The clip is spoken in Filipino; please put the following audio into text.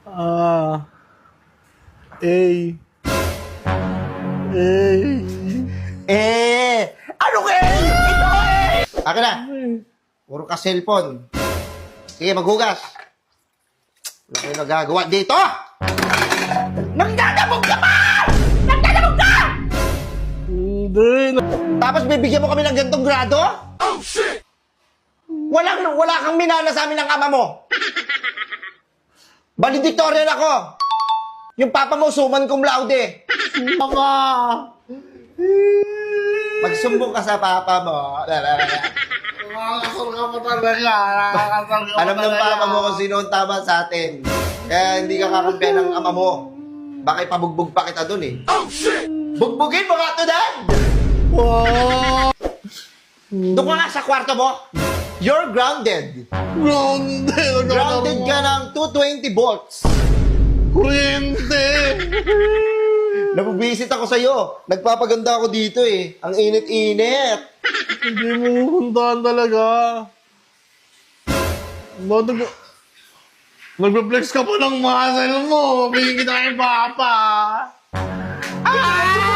Ah. A. A. Ano ka eh? Ito eh! Akin na. Puro ka cellphone. Sige, maghugas. Ano kayo nagagawa dito? Nagdadabog ka pa! Nagdadabog ka! Hindi. Tapos bibigyan mo kami ng gantong grado? Oh, shit! Wala kang minana sa amin ng ama mo. Valedictorian ako. Yung papa mo, suman cum laude. Mama. Magsumbong ka sa papa mo. Nakakasal ka pa talaga. Nakakasal ka pa Alam ng talaga. papa mo kung sino ang tama sa atin. Kaya hindi ka kakampihan ng ama mo. Baka ipabugbog pa kita dun eh. Oh, shit! Bugbugin mo nga to, Dad! Wow. Doon ka nga sa kwarto mo. You're grounded. Grounded. Grounded ka ng 220 volts. Kuryente. Nabubisit ako sa'yo. Nagpapaganda ako dito eh. Ang init-init. Hindi mo pupuntahan talaga. Nagpe-flex ka pa ng muscle mo. Bigyan kita kay Papa. Ah!